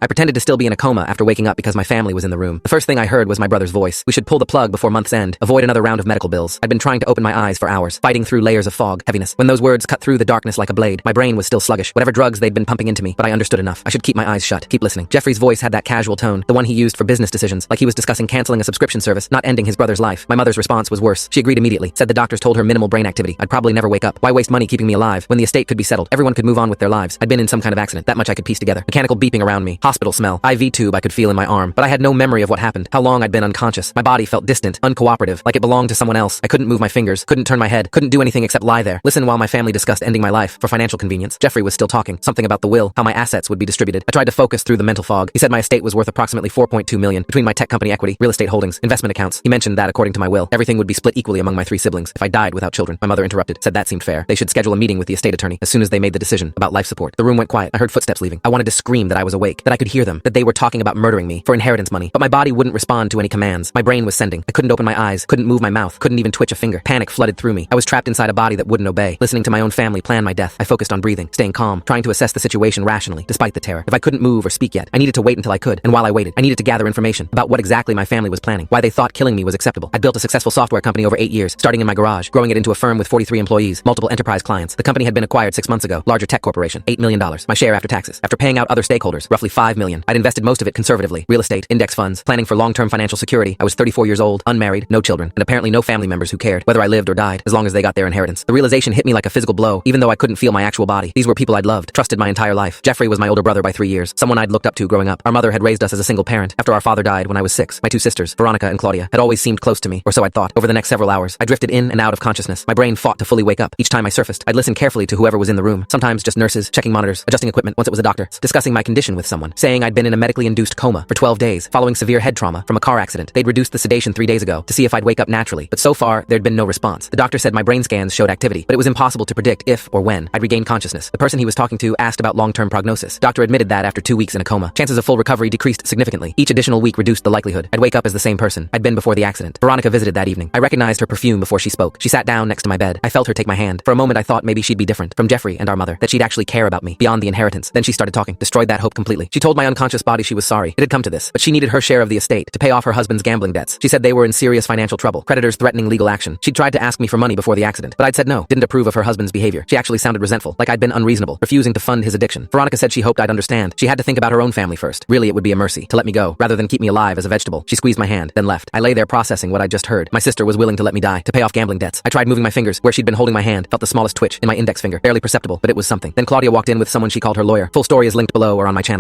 I pretended to still be in a coma after waking up because my family was in the room. The first thing I heard was my brother's voice. We should pull the plug before month's end. Avoid another round of medical bills. I'd been trying to open my eyes for hours, fighting through layers of fog, heaviness. When those words cut through the darkness like a blade, my brain was still sluggish. Whatever drugs they'd been pumping into me, but I understood enough. I should keep my eyes shut, keep listening. Jeffrey's voice had that casual tone, the one he used for business decisions, like he was discussing canceling a subscription service, not ending his brother's life. My mother's response was worse. She agreed immediately, said the doctors told her minimal brain activity. I'd probably never wake up. Why waste money keeping me alive when the estate could be settled? Everyone could move on with their lives. I'd been in some kind of accident. That much I could piece together. Mechanical beeping around me, hospital smell, IV tube I could feel in my arm, but I had no memory of what happened, how long I'd been unconscious. My body felt distant, uncooperative, like it belonged to someone else. I couldn't move my fingers, couldn't turn my head, couldn't do anything except lie there, listen while my family discussed ending my life for financial convenience. Jeffrey was still talking, something about the will, how my assets would be distributed. I tried to focus through the mental fog. He said my estate was worth approximately $4.2 million between my tech company equity, real estate holdings, investment accounts. He mentioned that according to my will, everything would be split equally among my 3 siblings if I died without children. My mother interrupted, said that seemed fair. They should schedule a meeting with the estate attorney as soon as they made the decision about life support. The room went quiet. I heard footsteps leaving. I wanted to scream that I was awake, that I could hear them, that they were talking about murdering me for inheritance money, but my body wouldn't respond to any commands. My brain was sending. I couldn't open my eyes, couldn't move my mouth, couldn't even twitch a finger. Panic flooded through me. I was trapped inside a body that wouldn't obey. Listening to my own family plan my death, I focused on breathing, staying calm, trying to assess the situation rationally, despite the terror. If I couldn't move or speak yet, I needed to wait until I could, and while I waited, I needed to gather information about what exactly my family was planning, why they thought killing me was acceptable. I built a successful software company over 8 years, starting in my garage, growing it into a firm with 43 employees, multiple enterprise clients. The company had been acquired 6 months ago, larger tech corporation, $8 million, my share after taxes. After paying out other stakeholders, roughly $5 million, I'd invested most of it conservatively, real estate, index funds, planning for long-term financial security. I was 34 years old, unmarried, no children, and apparently no family members who cared whether I lived or died, as long as they got their inheritance. The realization hit me like a physical blow, even though I couldn't feel my actual body. These were people I'd loved, trusted my entire life. Jeffrey was my older brother by 3 years, someone I'd looked up to growing up. Our mother had raised us as a single parent. After our father died when I was 6, my 2 sisters, Veronica and Claudia, had always seemed close to me, or so I'd thought. Over the next several hours, I drifted in and out of consciousness. My brain fought to fully wake up. Each time I surfaced, I'd listen carefully to whoever was in the room, sometimes just nurses, checking monitors, adjusting equipment. Once it was a doctor, discussing my condition with someone, saying I'd been in a medically induced coma for 12 days, following severe head trauma from a car accident. They'd reduced the sedation 3 days ago to see if I'd wake up naturally, but so far, there'd been no response. The doctor said my brain scans showed activity, but it was impossible to predict if or when I'd regain consciousness. The person he was talking to asked about long-term prognosis. Doctor admitted that after 2 weeks in a coma, chances of full recovery decreased significantly. Each additional week reduced the likelihood I'd wake up as the same person I'd been before the accident. Veronica visited that evening. I recognized her perfume before she spoke. She sat down next to my bed. I felt her take my hand. For a moment I thought maybe she'd be different from Jeffrey and our mother, that she'd actually care about me beyond the inheritance. Then she started talking, destroyed that hope completely. She told my unconscious body she was sorry it had come to this, but she needed her share of the estate to pay off her husband's gambling debts. She said they were in serious financial trouble, creditors threatening legal action. She'd tried to ask me for money before the accident, but I'd said no, didn't approve of her husband's behavior. She actually sounded resentful, like I'd been unreasonable, refusing to fund his addiction. Veronica said she hoped I'd understand. She had to think about her own family first. Really, it would be a mercy to let me go, rather than keep me alive as a vegetable. She squeezed my hand, then left. I lay there processing what I'd just heard. My sister was willing to let me die, to pay off gambling debts. I tried moving my fingers, where she'd been holding my hand, felt the smallest twitch in my index finger, barely perceptible, but it was something. Then Claudia walked in with someone she called her lawyer. Full story is linked below or on my channel.